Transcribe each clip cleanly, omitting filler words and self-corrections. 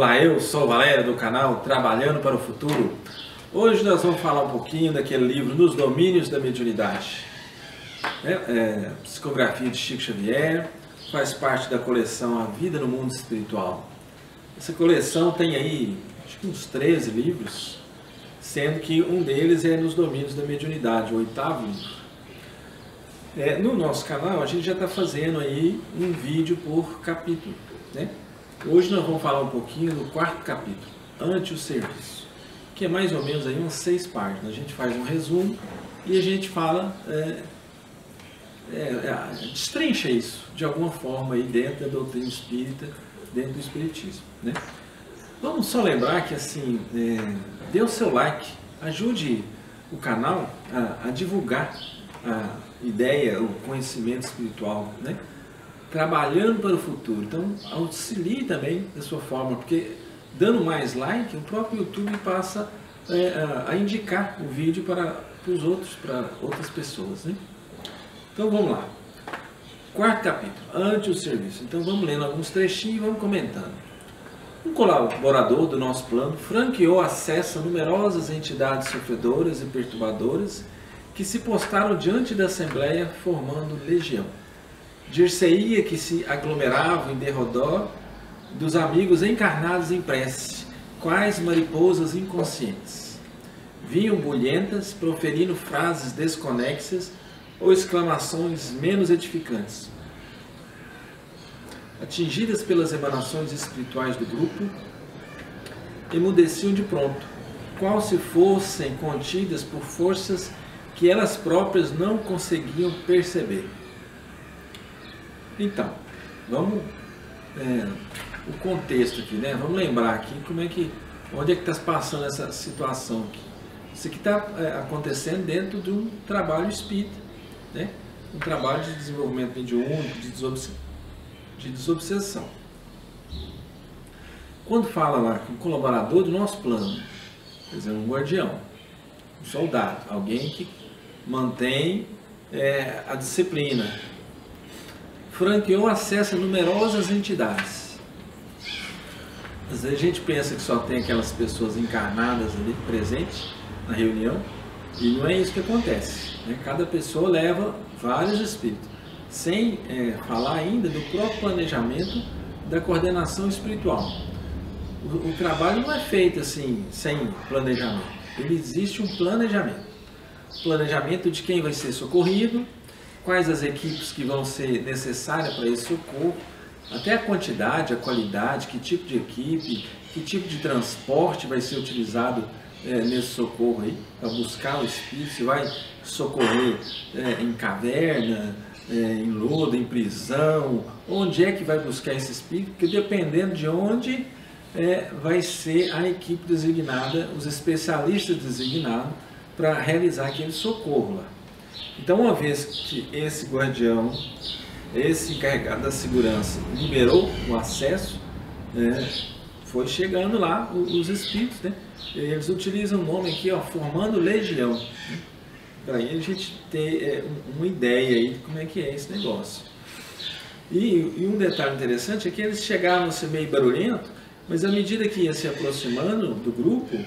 Olá, eu sou o Valério do canal Trabalhando para o Futuro. Hoje nós vamos falar um pouquinho daquele livro Nos Domínios da Mediunidade. Psicografia de Chico Xavier, faz parte da coleção A Vida no Mundo Espiritual. Essa coleção tem aí, acho que uns 13 livros, sendo que um deles é Nos Domínios da Mediunidade, o 8º livro. No nosso canal a gente já está fazendo aí um vídeo por capítulo, né? Hoje nós vamos falar um pouquinho do 4º capítulo, Ante o Serviço, que é mais ou menos aí umas 6 páginas. A gente faz um resumo e a gente fala, destrincha isso de alguma forma aí dentro da doutrina espírita, dentro do espiritismo, né? Vamos só lembrar que assim, dê o seu like, ajude o canal a divulgar a ideia, o conhecimento espiritual, né? Trabalhando para o futuro. Então, auxilie também da sua forma, porque dando mais like, o próprio YouTube passa a indicar o vídeo para os outros, para outras pessoas, né? Então, vamos lá. 4º capítulo, Ante o Serviço. Então, vamos lendo alguns trechinhos e vamos comentando. Um colaborador do nosso plano franqueou acesso a numerosas entidades sofredoras e perturbadoras que se postaram diante da Assembleia formando legião. Dir-se-ia que se aglomeravam em derredor dos amigos encarnados em prece, quais mariposas inconscientes. Vinham bulhentas, proferindo frases desconexas ou exclamações menos edificantes. Atingidas pelas emanações espirituais do grupo, emudeciam de pronto, qual se fossem contidas por forças que elas próprias não conseguiam perceber. Então, vamos o contexto aqui, né? Vamos lembrar aqui onde é que está passando essa situação aqui. Isso aqui está acontecendo dentro de um trabalho espírita, né? Um trabalho de desenvolvimento mediúnico, de desobsessão. Quando fala lá que um colaborador do nosso plano, quer dizer, um guardião, um soldado, alguém que mantém a disciplina, franqueou acesso a numerosas entidades. Às vezes a gente pensa que só tem aquelas pessoas encarnadas ali presentes na reunião, e não é isso que acontece, né? Cada pessoa leva vários espíritos, sem falar ainda do próprio planejamento da coordenação espiritual. O trabalho não é feito assim, sem planejamento. Ele existe um planejamento. Planejamento de quem vai ser socorrido, quais as equipes que vão ser necessárias para esse socorro, até a quantidade, a qualidade, que tipo de equipe, que tipo de transporte vai ser utilizado nesse socorro aí, para buscar o espírito, se vai socorrer em caverna, em lodo, em prisão, onde é que vai buscar esse espírito, porque dependendo de onde vai ser a equipe designada, os especialistas designados para realizar aquele socorro lá. Então, uma vez que esse guardião, esse encarregado da segurança, liberou o acesso, foi chegando lá os espíritos, né? Eles utilizam o nome aqui, ó, formando legião, né? Para aí a gente ter uma ideia aí de como é que é esse negócio. E um detalhe interessante é que eles chegavam a ser meio barulhento, mas à medida que ia se aproximando do grupo,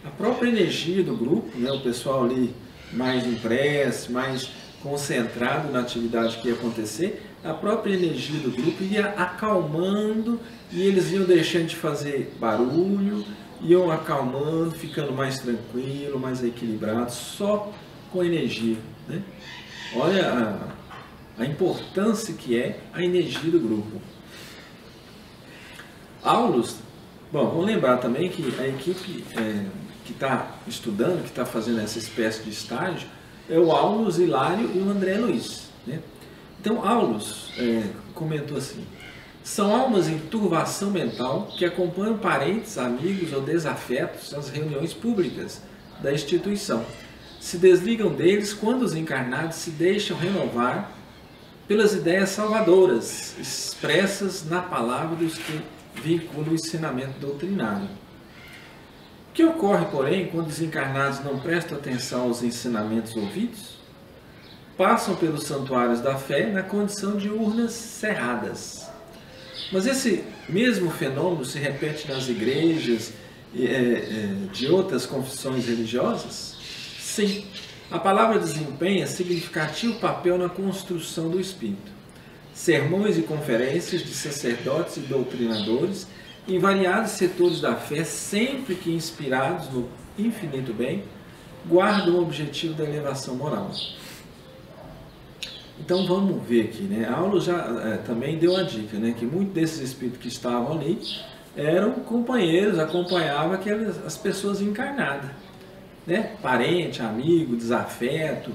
a própria energia do grupo, né, o pessoal ali mais em prece, mais concentrado na atividade que ia acontecer, a própria energia do grupo ia acalmando e eles iam deixando de fazer barulho, iam acalmando, ficando mais tranquilo, mais equilibrado, só com energia, né? Olha a importância que é a energia do grupo. Aulus, bom, vamos lembrar também que a equipe que está estudando, que está fazendo essa espécie de estágio, é o Aulus, Hilário e o André Luiz, né? Então, Aulus comentou assim: são almas em turvação mental que acompanham parentes, amigos ou desafetos às reuniões públicas da instituição. Se desligam deles quando os encarnados se deixam renovar pelas ideias salvadoras expressas na palavra dos que vinculam o ensinamento doutrinário. O que ocorre, porém, quando os encarnados não prestam atenção aos ensinamentos ouvidos? Passam pelos santuários da fé na condição de urnas cerradas. Mas esse mesmo fenômeno se repete nas igrejas de outras confissões religiosas? Sim. A palavra desempenha significativo papel na construção do espírito. Sermões e conferências de sacerdotes e doutrinadores em variados setores da fé, sempre que inspirados no infinito bem, guardam o objetivo da elevação moral. Então vamos ver aqui, né? A aula já também deu a dica, né? Que muitos desses espíritos que estavam ali eram companheiros, acompanhavam as pessoas encarnadas, né? Parente, amigo, desafeto,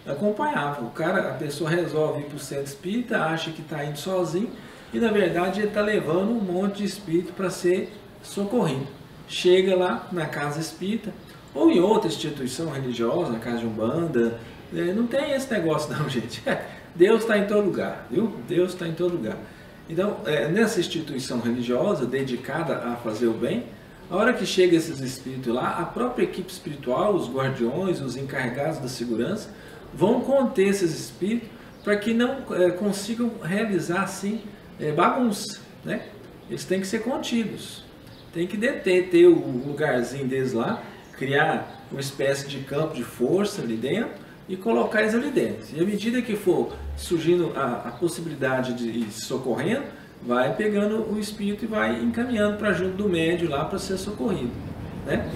acompanhava. A pessoa resolve ir para o centro espírita, acha que está indo sozinho e na verdade ele está levando um monte de espírito para ser socorrido. Chega lá na casa espírita ou em outra instituição religiosa, na casa de Umbanda, não tem esse negócio não, gente. Deus está em todo lugar, viu? Deus está em todo lugar. Então, nessa instituição religiosa dedicada a fazer o bem, a hora que chega esses espíritos lá, a própria equipe espiritual, os guardiões, os encarregados da segurança, vão conter esses espíritos para que não consigam realizar assim bagunça, né? Eles têm que ser contidos, tem que ter o lugarzinho deles lá, criar uma espécie de campo de força ali dentro e colocar eles ali dentro. E à medida que for surgindo a possibilidade de ir socorrendo, vai pegando o espírito e vai encaminhando para junto do médium lá para ser socorrido, né?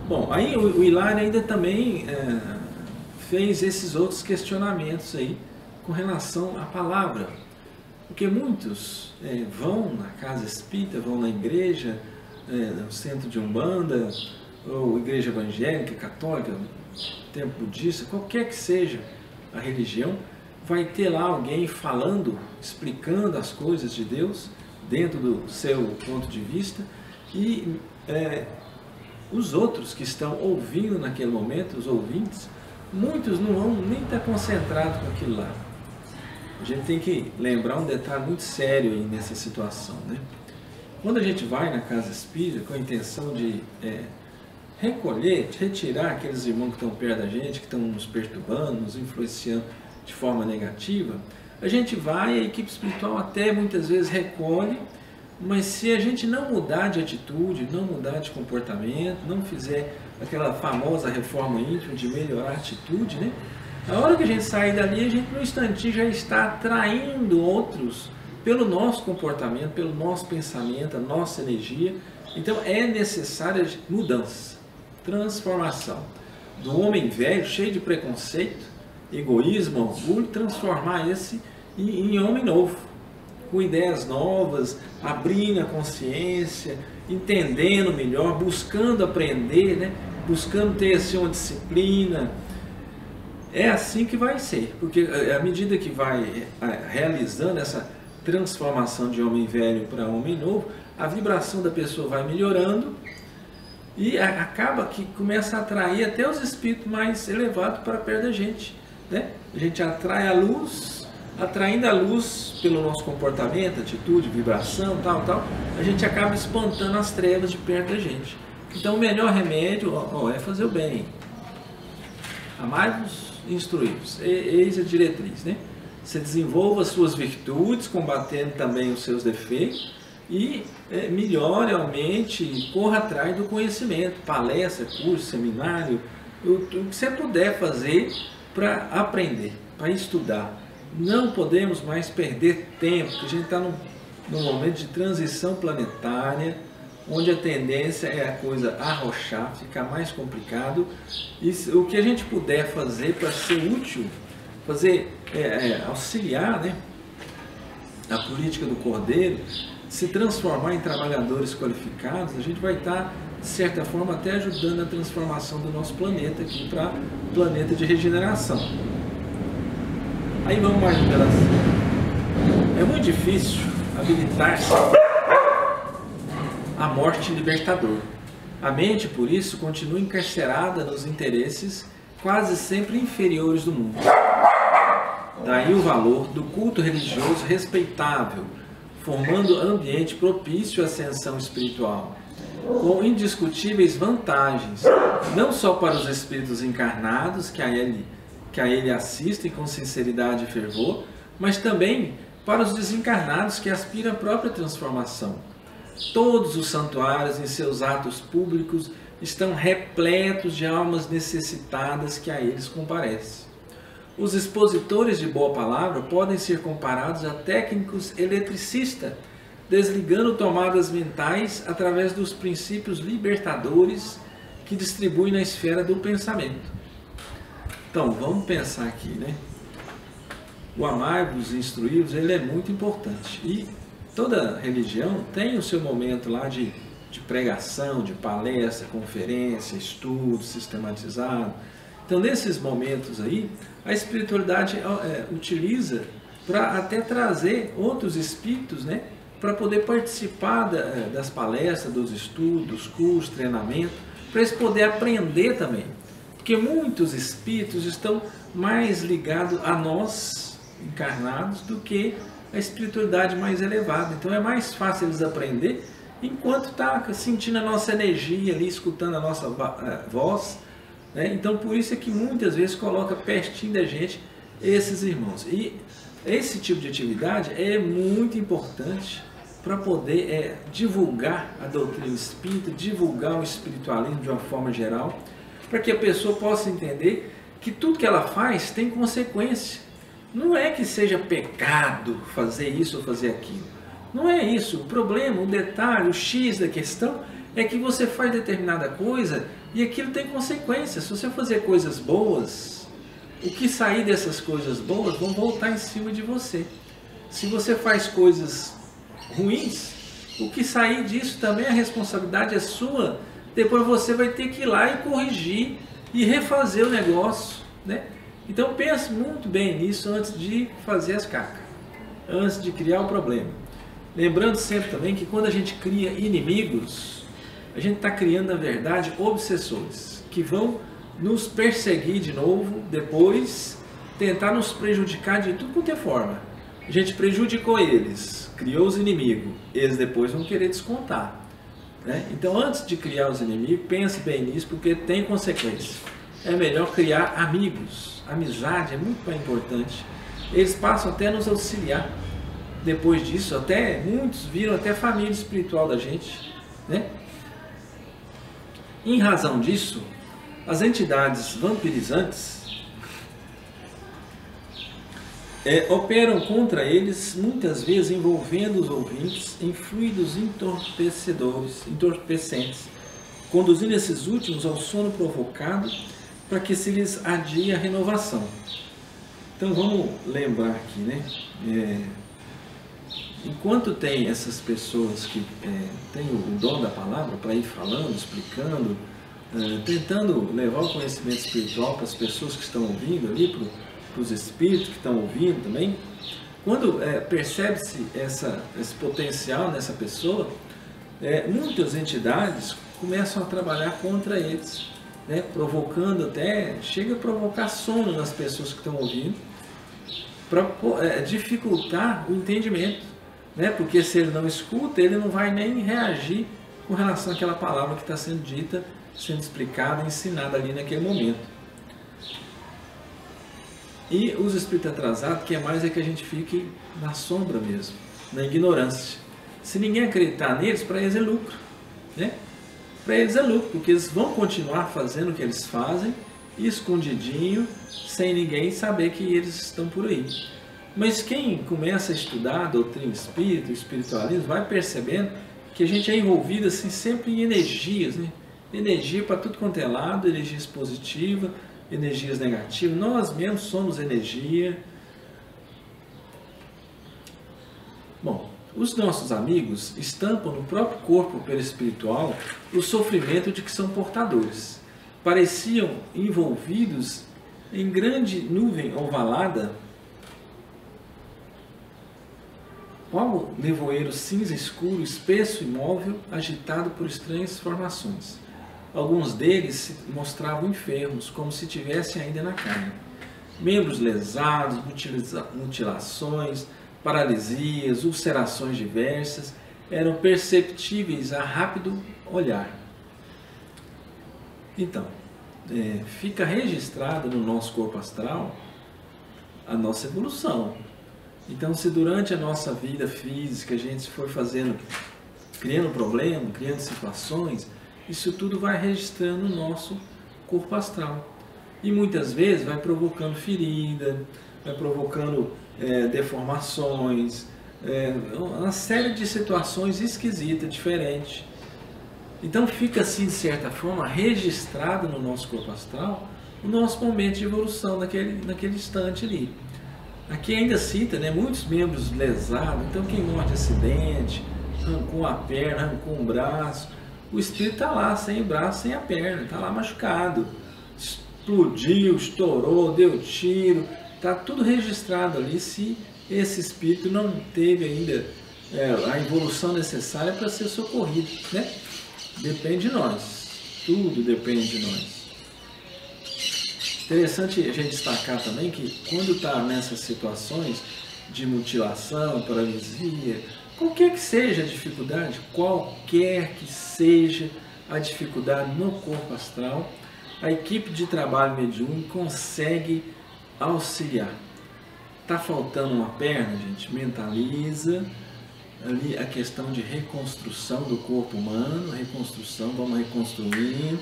Bom, aí o Hilário ainda também fez esses outros questionamentos aí com relação à palavra, porque muitos vão na casa espírita, vão na igreja, no centro de Umbanda, ou igreja evangélica, católica, templo budista, qualquer que seja a religião, vai ter lá alguém falando, explicando as coisas de Deus dentro do seu ponto de vista e os outros que estão ouvindo naquele momento, os ouvintes, muitos não vão nem estar concentrados com aquilo lá. A gente tem que lembrar um detalhe muito sério aí nessa situação, né? Quando a gente vai na casa espírita com a intenção de recolher, retirar aqueles irmãos que estão perto da gente, que estão nos perturbando, nos influenciando de forma negativa, a gente vai, a equipe espiritual até muitas vezes recolhe, mas se a gente não mudar de atitude, não mudar de comportamento, não fizer aquela famosa reforma íntima de melhorar a atitude, né? A hora que a gente sair dali, a gente no instantinho já está atraindo outros pelo nosso comportamento, pelo nosso pensamento, a nossa energia. Então é necessária mudança, transformação do homem velho, cheio de preconceito, egoísmo, orgulho, transformar esse em homem novo, com ideias novas, abrindo a consciência, entendendo melhor, buscando aprender, né? Buscando ter assim, uma disciplina. É assim que vai ser, porque à medida que vai realizando essa transformação de homem velho para homem novo, a vibração da pessoa vai melhorando e acaba que começa a atrair até os espíritos mais elevados para perto da gente, né? A gente atrai a luz, atraindo a luz pelo nosso comportamento, atitude, vibração, tal, a gente acaba espantando as trevas de perto da gente. Então o melhor remédio é fazer o bem. Amai-vos, instruí-vos. Eis a diretriz, né? Você desenvolva as suas virtudes, combatendo também os seus defeitos, e melhore, aumente, corra atrás do conhecimento, palestra, curso, seminário, o que você puder fazer para aprender, para estudar. Não podemos mais perder tempo, porque a gente está num momento de transição planetária, onde a tendência é a coisa arrochar, ficar mais complicado. E o que a gente puder fazer para ser útil, auxiliar, né, a política do Cordeiro, se transformar em trabalhadores qualificados, a gente vai estar, de certa forma, até ajudando a transformação do nosso planeta aqui para um planeta de regeneração. Aí vamos mais um pedacinho. É muito difícil habilitar-se a morte libertador. A mente, por isso, continua encarcerada nos interesses quase sempre inferiores do mundo. Daí o valor do culto religioso respeitável, formando ambiente propício à ascensão espiritual, com indiscutíveis vantagens, não só para os espíritos encarnados que a ele assistem com sinceridade e fervor, mas também para os desencarnados que aspiram à própria transformação. Todos os santuários, em seus atos públicos, estão repletos de almas necessitadas que a eles comparecem. Os expositores de boa palavra podem ser comparados a técnicos eletricistas, desligando tomadas mentais através dos princípios libertadores que distribuem na esfera do pensamento. Então, vamos pensar aqui, né? O amai-vos e instruí-vos, ele é muito importante. E toda religião tem o seu momento lá de pregação, de palestra, conferência, estudo sistematizado. Então, nesses momentos aí, a espiritualidade utiliza para até trazer outros espíritos, né? Para poder participar das palestras, dos estudos, dos cursos, treinamento, para eles poderem aprender também. Porque muitos espíritos estão mais ligados a nós, encarnados, do que a espiritualidade mais elevada. Então é mais fácil eles aprender enquanto está sentindo a nossa energia ali, escutando a nossa voz, né? Então por isso é que muitas vezes coloca pertinho da gente esses irmãos. E esse tipo de atividade é muito importante para poder divulgar a doutrina espírita, divulgar o espiritualismo de uma forma geral, para que a pessoa possa entender que tudo que ela faz tem consequência. Não é que seja pecado fazer isso ou fazer aquilo. Não é isso. O problema, o detalhe, o X da questão é que você faz determinada coisa e aquilo tem consequências. Se você fazer coisas boas, o que sair dessas coisas boas vão voltar em cima de você. Se você faz coisas ruins, o que sair disso também, a responsabilidade é sua. Depois você vai ter que ir lá e corrigir e refazer o negócio, né? Então pense muito bem nisso antes de fazer as cacas, antes de criar o problema. Lembrando sempre também que quando a gente cria inimigos, a gente está criando, na verdade, obsessores, que vão nos perseguir de novo, depois tentar nos prejudicar de tudo quanto é forma. A gente prejudicou eles, criou os inimigos, eles depois vão querer descontar, né? Então antes de criar os inimigos, pense bem nisso, porque tem consequência. É melhor criar amigos, amizade é muito mais importante. Eles passam até a nos auxiliar. Depois disso, até muitos viram até família espiritual da gente, né? Em razão disso, as entidades vampirizantes operam contra eles, muitas vezes envolvendo os ouvintes em fluidos entorpecentes, conduzindo esses últimos ao sono provocado para que se lhes adie a renovação. Então vamos lembrar aqui, né? Enquanto tem essas pessoas que têm o dom da palavra para ir falando, explicando, tentando levar o conhecimento espiritual para as pessoas que estão ouvindo ali, para os espíritos que estão ouvindo também, quando percebe-se esse potencial nessa pessoa, muitas entidades começam a trabalhar contra eles, né, provocando até, chega a provocar sono nas pessoas que estão ouvindo, para dificultar o entendimento, né, porque se ele não escuta, ele não vai nem reagir com relação àquela palavra que está sendo dita, sendo explicada, ensinada ali naquele momento. E os espíritos atrasados, que é mais que a gente fique na sombra mesmo, na ignorância. Se ninguém acreditar neles, para eles é lucro, né? Para eles é lucro, porque eles vão continuar fazendo o que eles fazem, escondidinho, sem ninguém saber que eles estão por aí. Mas quem começa a estudar a doutrina espírita, o espiritualismo, vai percebendo que a gente é envolvido assim, sempre em energias, né? Energia para tudo quanto é lado, energias positivas, energias negativas, nós mesmos somos energia. Bom, os nossos amigos estampam no próprio corpo perispiritual o sofrimento de que são portadores. Pareciam envolvidos em grande nuvem ovalada, qual nevoeiro cinza escuro, espesso e móvel, agitado por estranhas formações. Alguns deles se mostravam enfermos, como se estivessem ainda na carne. Membros lesados, mutilações, paralisias, ulcerações diversas, eram perceptíveis a rápido olhar. Então, fica registrado no nosso corpo astral a nossa evolução. Então, se durante a nossa vida física a gente for criando problema, criando situações, isso tudo vai registrando no nosso corpo astral. E muitas vezes vai provocando ferida, vai provocando deformações, uma série de situações esquisitas, diferentes. Então fica assim, de certa forma, registrado no nosso corpo astral o nosso momento de evolução naquele instante ali. Aqui ainda cita, né, muitos membros lesados, então quem morre de acidente, arrancou a perna, arrancou um braço, o espírito está lá, sem o braço, sem a perna, está lá machucado, explodiu, estourou, deu tiro, está tudo registrado ali se esse espírito não teve ainda a evolução necessária para ser socorrido, né? Depende de nós, tudo depende de nós. Interessante a gente destacar também que quando está nessas situações de mutilação, paralisia, qualquer que seja a dificuldade, qualquer que seja a dificuldade no corpo astral, a equipe de trabalho mediúnico consegue auxiliar. Está faltando uma perna, gente, mentaliza ali a questão de reconstrução do corpo humano, reconstrução, vamos reconstruindo,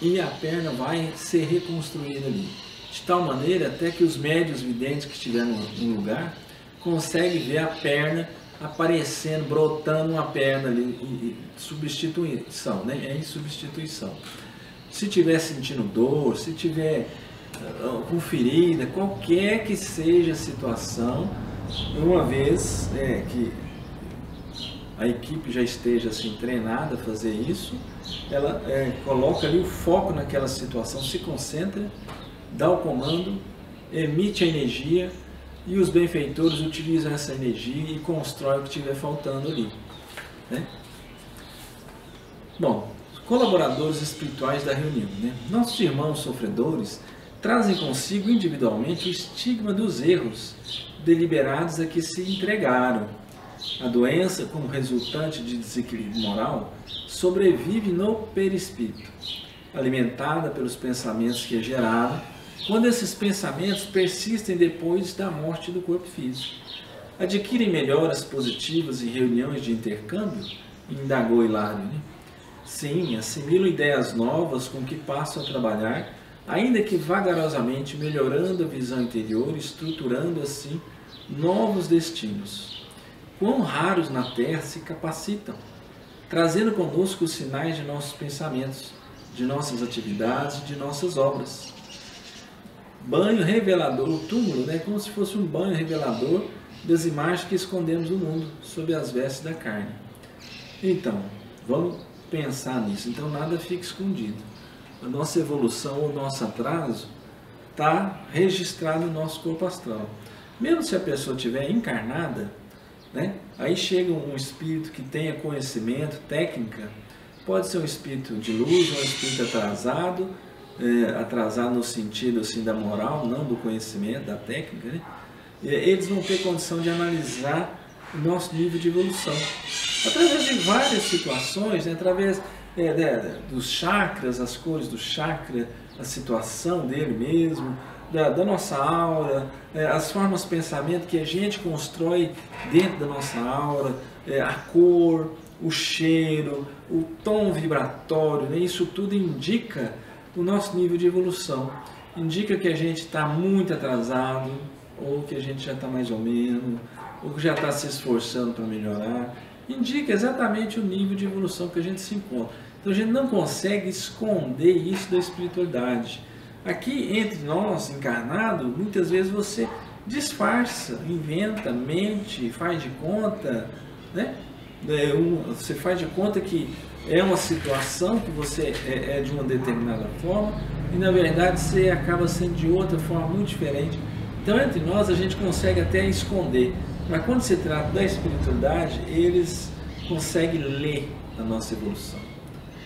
e a perna vai ser reconstruída ali. De tal maneira até que os médiuns videntes que estiverem no lugar conseguem ver a perna aparecendo, brotando uma perna ali, substituição, né? É em substituição. Se estiver sentindo dor, se estiver com ferida, qualquer que seja a situação, uma vez que a equipe já esteja assim treinada a fazer isso, ela coloca ali o foco naquela situação, se concentra, dá o comando, emite a energia e os benfeitores utilizam essa energia e constroem o que estiver faltando ali, né? Bom, colaboradores espirituais da reunião, né? Nossos irmãos sofredores trazem consigo individualmente o estigma dos erros deliberados a que se entregaram. A doença, como resultante de desequilíbrio moral, sobrevive no perispírito, alimentada pelos pensamentos que a geraram, quando esses pensamentos persistem depois da morte do corpo físico. Adquirem melhoras positivas em reuniões de intercâmbio? Indagou Hilário, né? Sim, assimilam ideias novas com que passam a trabalhar, ainda que vagarosamente, melhorando a visão interior, estruturando assim novos destinos. Quão raros na Terra se capacitam, trazendo conosco os sinais de nossos pensamentos, de nossas atividades, de nossas obras. Banho revelador, o túmulo, né, como se fosse um banho revelador das imagens que escondemos no mundo, sob as vestes da carne. Então, vamos pensar nisso. Então, nada fica escondido. A nossa evolução, o nosso atraso, está registrado no nosso corpo astral. Mesmo se a pessoa estiver encarnada, né, aí chega um espírito que tenha conhecimento, técnica, pode ser um espírito de luz, um espírito atrasado, atrasado no sentido assim, da moral, não do conhecimento, da técnica, né? Eles vão ter condição de analisar o nosso nível de evolução. Através de várias situações, né? Através dos chakras, as cores do chakra, a situação dele mesmo, da nossa aura, as formas de pensamento que a gente constrói dentro da nossa aura, a cor, o cheiro, o tom vibratório, né? Isso tudo indica o nosso nível de evolução. Indica que a gente está muito atrasado, ou que a gente já está mais ou menos, ou que já está se esforçando para melhorar. Indica exatamente o nível de evolução que a gente se encontra. Então a gente não consegue esconder isso da espiritualidade. Aqui entre nós, encarnado, muitas vezes você disfarça, inventa, mente, faz de conta, né? Você faz de conta que é uma situação que você é de uma determinada forma e na verdade você acaba sendo de outra forma muito diferente. Então entre nós a gente consegue até esconder, mas quando se trata da espiritualidade, eles conseguem ler a nossa evolução.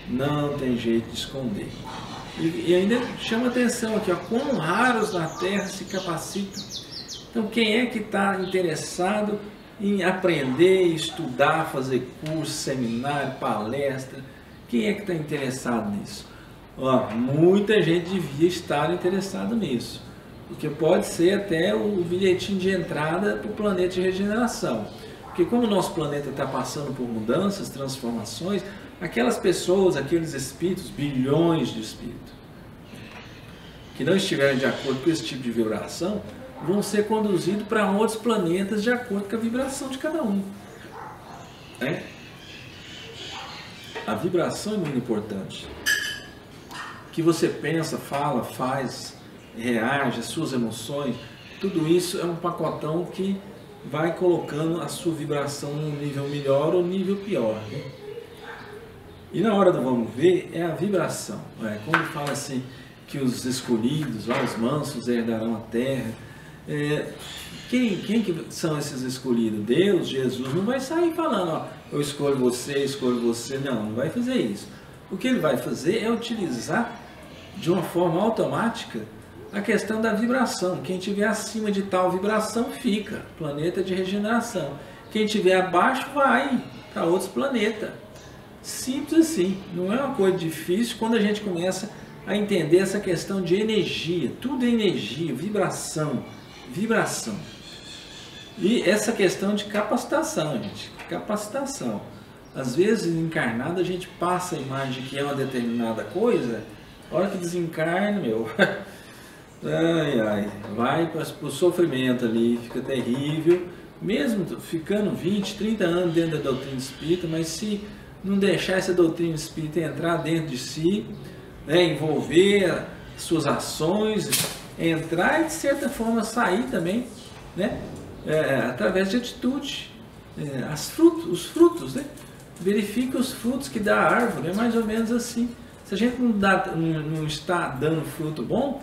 Não tem jeito de esconder. E ainda chama atenção aqui, ó, quão raros na Terra se capacitam. Então quem é que está interessado em aprender, estudar, fazer curso, seminário, palestra? Quem é que está interessado nisso? Ó, muita gente devia estar interessado nisso. porque pode ser até o bilhetinho de entrada para o planeta de regeneração. Porque como o nosso planeta está passando por mudanças, transformações, aquelas pessoas, aqueles espíritos, bilhões de espíritos, que não estiverem de acordo com esse tipo de vibração, vão ser conduzidos para outros planetas de acordo com a vibração de cada um. Né? A vibração é muito importante. O que você pensa, fala, faz, reage, as suas emoções, tudo isso é um pacotão que vai colocando a sua vibração num nível melhor ou nível pior. Né? E na hora do vamos ver, é a vibração. Né? Quando fala assim que os escolhidos, os mansos herdarão a terra, quem que são esses escolhidos? Deus, Jesus, não vai sair falando, ó, eu escolho você, não vai fazer isso. O que ele vai fazer é utilizar de uma forma automática a questão da vibração. Quem estiver acima de tal vibração fica, planeta de regeneração. Quem estiver abaixo vai para outros planetas. Simples assim, não é uma coisa difícil quando a gente começa a entender essa questão de energia. Tudo é energia, vibração. E essa questão de capacitação, gente, capacitação. Às vezes, encarnado, a gente passa a imagem que é uma determinada coisa, a hora que desencarna, vai para o sofrimento ali, fica terrível, mesmo ficando 20, 30 anos dentro da doutrina espírita, mas se não deixar essa doutrina espírita entrar dentro de si, né, envolver suas ações, entrar e de certa forma sair também, né, através de atitude, os frutos, né? Verifique os frutos que dá a árvore, é mais ou menos assim. Se a gente não está dando fruto bom,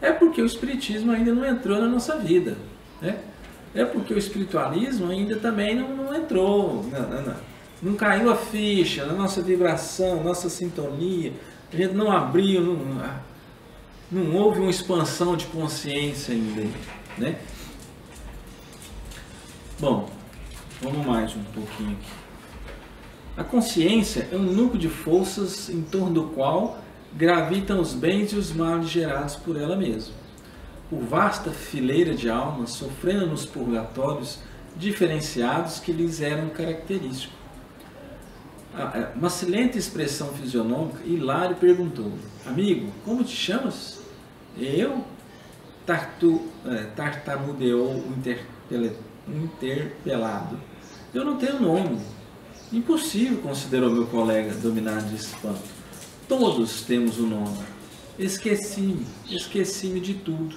é porque o espiritismo ainda não entrou na nossa vida, né? É porque o espiritualismo ainda também não entrou, não caiu a ficha na nossa vibração, nossa sintonia, a gente não abriu, não houve uma expansão de consciência ainda, né? Bom, vamos mais um pouquinho aqui. A consciência é um núcleo de forças em torno do qual gravitam os bens e os males gerados por ela mesma. Por vasta fileira de almas sofrendo nos purgatórios diferenciados que lhes eram característicos. Uma silente expressão fisionômica, Hilário perguntou: amigo, como te chamas? Eu? Tartamudeou o interpelado. Eu não tenho nome. Impossível, considerou meu colega, dominado de espanto. Todos temos um nome. Esqueci-me de tudo.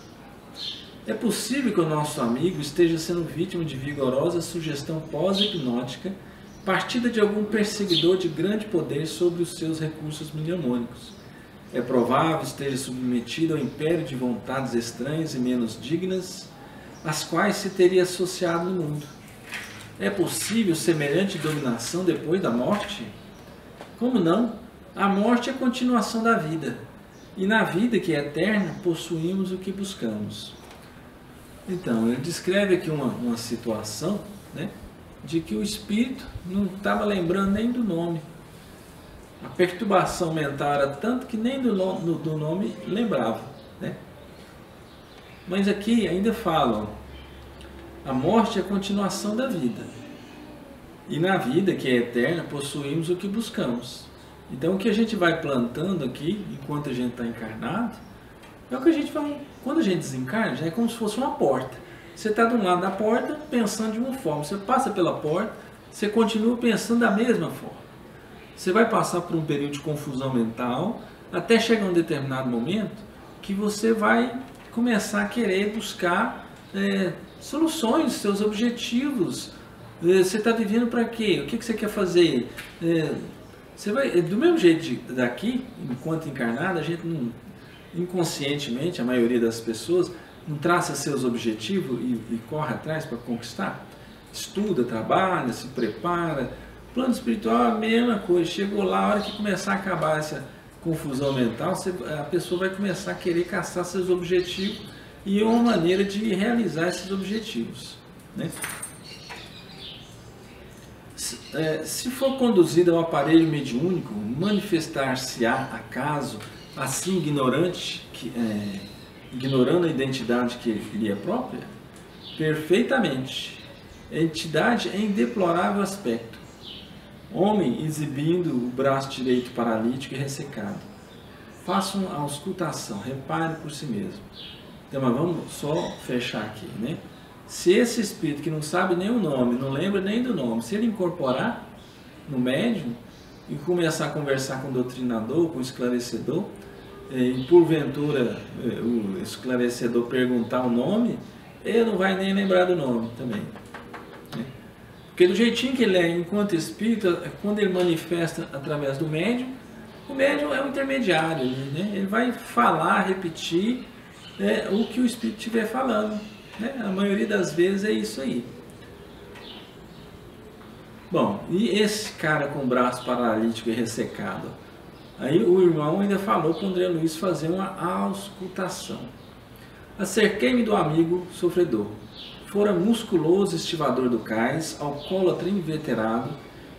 É possível que o nosso amigo esteja sendo vítima de vigorosa sugestão pós-hipnótica, partida de algum perseguidor de grande poder sobre os seus recursos mnemônicos. É provável que esteja submetido ao império de vontades estranhas e menos dignas, às quais se teria associado no mundo. É possível semelhante dominação depois da morte? Como não? A morte é a continuação da vida. E na vida, que é eterna, possuímos o que buscamos. Então, ele descreve aqui uma situação, né, de que o espírito não estava lembrando nem do nome. A perturbação mental era tanto que nem do nome lembrava, né? Mas aqui ainda falam, a morte é a continuação da vida. E na vida, que é eterna, possuímos o que buscamos. Então, o que a gente vai plantando aqui, enquanto a gente está encarnado, é o que a gente vai... Quando a gente desencarna, já é como se fosse uma porta. Você está de um lado da porta, pensando de uma forma. Você passa pela porta, você continua pensando da mesma forma. Você vai passar por um período de confusão mental, até chegar um determinado momento, que você vai começar a querer buscar soluções, seus objetivos. Você está vivendo para quê? O que você quer fazer? Você vai, do mesmo jeito daqui, enquanto encarnado, a gente não, inconscientemente, a maioria das pessoas, não traça seus objetivos e corre atrás para conquistar. Estuda, trabalha, se prepara. Plano espiritual é a mesma coisa. Chegou lá, a hora que começar a acabar essa confusão mental, a pessoa vai começar a querer caçar seus objetivos e uma maneira de realizar esses objetivos, né? Se for conduzido ao aparelho mediúnico, manifestar-se-á acaso assim ignorante ignorando a identidade que lhe é própria? Perfeitamente. A entidade é em deplorável aspecto. Homem exibindo o braço direito paralítico e ressecado. Faça uma auscultação, repare por si mesmo. Então, mas vamos só fechar aqui, né? Se esse espírito que não sabe nem o nome, não lembra nem do nome, se ele incorporar no médium e começar a conversar com o doutrinador, com o esclarecedor, e porventura o esclarecedor perguntar o nome, ele não vai nem lembrar do nome também. Porque do jeitinho que ele é enquanto espírito, quando ele manifesta através do médium, o médium é o intermediário, né? Ele vai falar, repetir o que o espírito estiver falando, né? A maioria das vezes é isso aí. Bom, e esse cara com o braço paralítico e ressecado? Aí o irmão ainda falou para o André Luiz fazer uma auscultação. Acerquei-me do amigo sofredor. Fora musculoso estivador do cais, alcoólatra inveterado,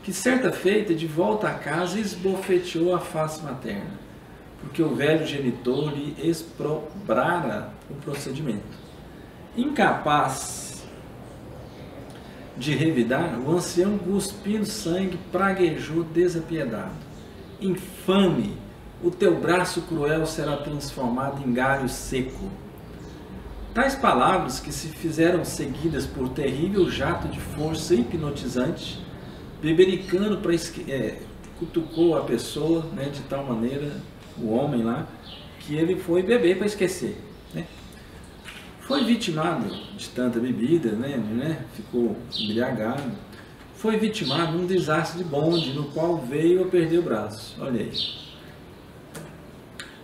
que certa feita, de volta a casa, esbofeteou a face materna, porque o velho genitor lhe exprobrara o procedimento. Incapaz de revidar, o ancião, cuspindo sangue, praguejou desapiedado. Infame, o teu braço cruel será transformado em galho seco. Tais palavras, que se fizeram seguidas por terrível jato de força hipnotizante, bebericando para cutucou a pessoa, né, de tal maneira, o homem lá, que ele foi beber para esquecer, né? Foi vitimado de tanta bebida, né, ficou embriagado. Foi vitimado num desastre de bonde, no qual veio a perder o braço. Olha aí.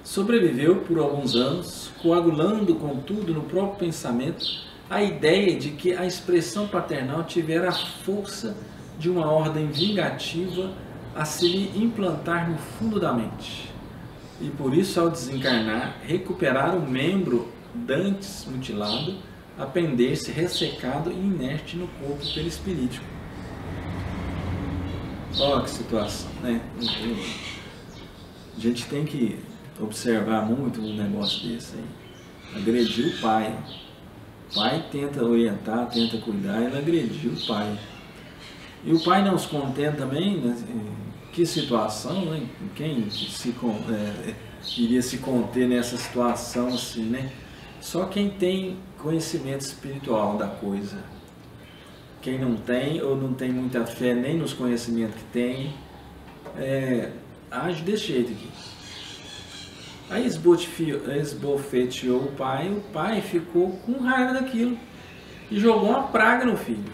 Sobreviveu por alguns anos, coagulando, contudo, no próprio pensamento, a ideia de que a expressão paternal tivera a força de uma ordem vingativa a se lhe implantar no fundo da mente. E por isso, ao desencarnar, recuperar o membro dantes mutilado, a pender-se ressecado e inerte no corpo perispirítico. Olha que situação, né? A gente tem que observar muito um negócio desse aí. Agrediu o pai. O pai tenta orientar, tenta cuidar, ele agrediu o pai. E o pai não se contenta também, né? Que situação, né? Quem iria se conter nessa situação assim, né? Só quem tem conhecimento espiritual da coisa. Quem não tem, ou não tem muita fé nem nos conhecimentos que tem, age desse jeito aqui. Aí esbofeteou o pai ficou com raiva daquilo e jogou uma praga no filho.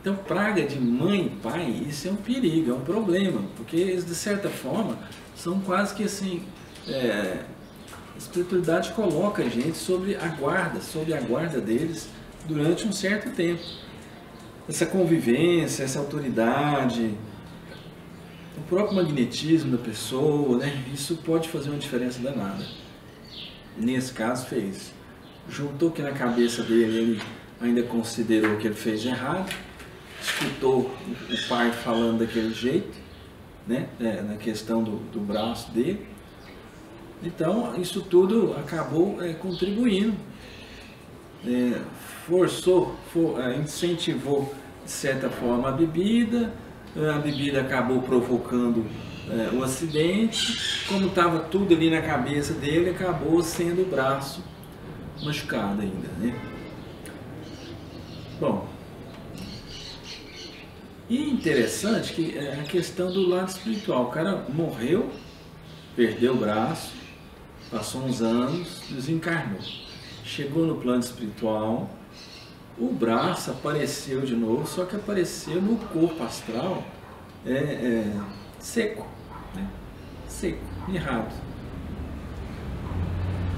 Então, praga de mãe e pai, isso é um perigo, é um problema, porque eles, de certa forma, são quase que assim, a espiritualidade coloca a gente sob a guarda deles durante um certo tempo. Essa convivência, essa autoridade, o próprio magnetismo da pessoa, né? Isso pode fazer uma diferença danada. Nesse caso fez. Juntou que na cabeça dele ele ainda considerou que ele fez errado, escutou o pai falando daquele jeito, né? Na questão do braço dele. Então isso tudo acabou contribuindo. Incentivou de certa forma a bebida acabou provocando o acidente, como estava tudo ali na cabeça dele, acabou sendo o braço machucado ainda, né? Bom, e interessante que a questão do lado espiritual, o cara morreu, perdeu o braço, passou uns anos, desencarnou. Chegou no plano espiritual, o braço apareceu de novo, só que apareceu no corpo astral seco, né? Seco, mirrado,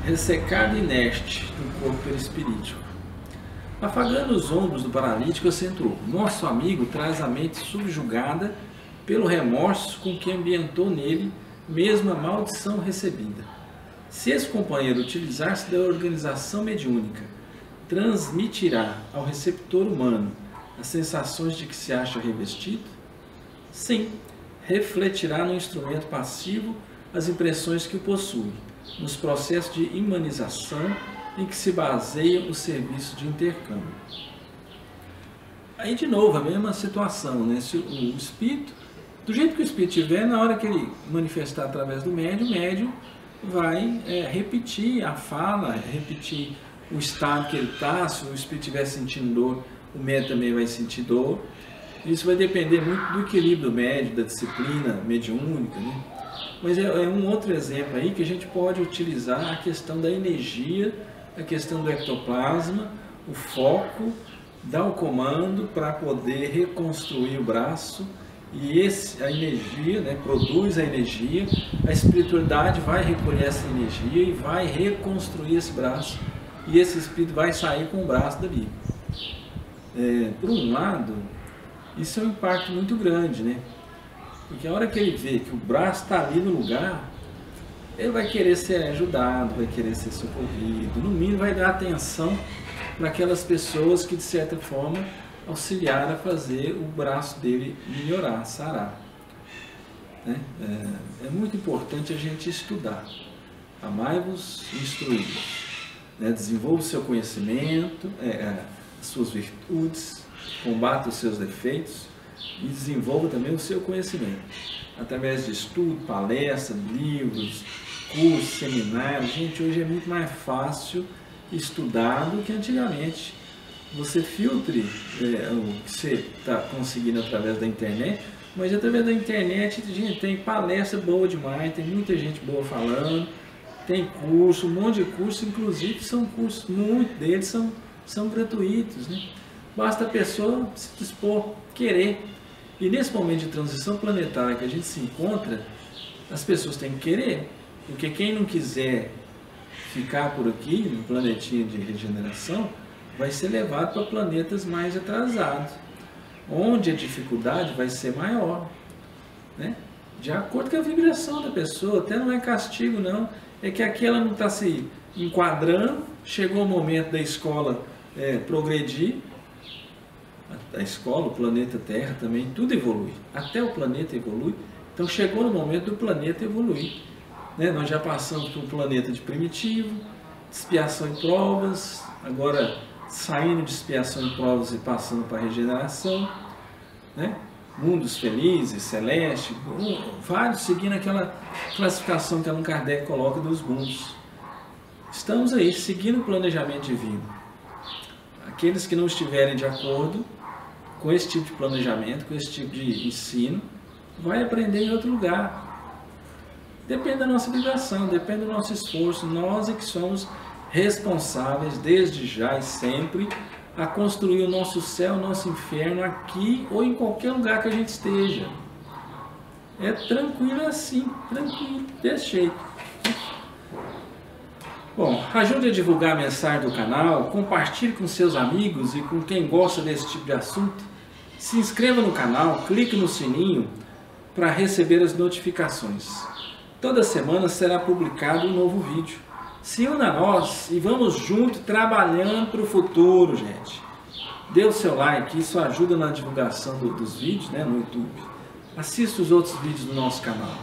ressecado e inerte no corpo perispirítico. Afagando os ombros do paralítico, acentuou: nosso amigo traz a mente subjugada pelo remorso com que ambientou nele mesmo a maldição recebida. Se esse companheiro utilizar-se da organização mediúnica, transmitirá ao receptor humano as sensações de que se acha revestido? Sim, refletirá no instrumento passivo as impressões que o possui, nos processos de humanização em que se baseia o serviço de intercâmbio. Aí, de novo, a mesma situação, né? Se o espírito, do jeito que o espírito estiver, na hora que ele manifestar através do médium, o médium vai repetir a fala, repetir o estado que ele está. Se o espírito estiver sentindo dor, o médium também vai sentir dor. Isso vai depender muito do equilíbrio do médium, da disciplina mediúnica, né? Mas é um outro exemplo aí que a gente pode utilizar a questão da energia, a questão do ectoplasma, o foco, dar o comando para poder reconstruir o braço, e a energia, né, produz a energia, a espiritualidade vai recolher essa energia e vai reconstruir esse braço, e esse espírito vai sair com o braço dali. Por um lado, isso é um impacto muito grande, né? Porque a hora que ele vê que o braço está ali no lugar, ele vai querer ser ajudado, vai querer ser socorrido, no mínimo vai dar atenção para aquelas pessoas que, de certa forma, auxiliaram a fazer o braço dele melhorar, sarar. Né? É muito importante a gente estudar. Amai-vos e instruí-vos. Né? Desenvolva o seu conhecimento, as suas virtudes, combata os seus defeitos e desenvolva também o seu conhecimento. Através de estudo, palestras, livros, cursos, seminários. Gente, hoje é muito mais fácil estudar do que antigamente. Você filtre o que você está conseguindo através da internet, mas através da internet, gente, tem palestra boa demais, tem muita gente boa falando, tem curso, um monte de curso, inclusive são cursos, muitos deles são gratuitos, né? Basta a pessoa se dispor, querer. E nesse momento de transição planetária que a gente se encontra, as pessoas têm que querer, porque quem não quiser ficar por aqui, no planetinha de regeneração, vai ser levado para planetas mais atrasados, onde a dificuldade vai ser maior, né? De acordo com a vibração da pessoa. Até não é castigo, não, é que aqui ela não está se enquadrando, chegou o momento da escola progredir. A escola, o planeta Terra também, tudo evolui, até o planeta evolui, então chegou no momento do planeta evoluir, né? Nós já passamos por um planeta de primitivo, expiação e provas, agora saindo de expiação e provas e passando para a regeneração, né? Mundos felizes, celeste, vários, seguindo aquela classificação que Allan Kardec coloca dos mundos. Estamos aí, seguindo o planejamento divino. Aqueles que não estiverem de acordo com esse tipo de planejamento, com esse tipo de ensino, vai aprender em outro lugar. Depende da nossa vibração, depende do nosso esforço. Nós é que somos responsáveis, desde já e sempre, a construir o nosso céu, o nosso inferno, aqui ou em qualquer lugar que a gente esteja. É tranquilo assim, tranquilo, desse jeito. Bom, ajude a divulgar a mensagem do canal, compartilhe com seus amigos e com quem gosta desse tipo de assunto. Se inscreva no canal, clique no sininho para receber as notificações. Toda semana será publicado um novo vídeo. Se una a nós e vamos juntos trabalhando para o futuro, gente. Dê o seu like, isso ajuda na divulgação dos vídeos, né, no YouTube. Assista os outros vídeos do nosso canal.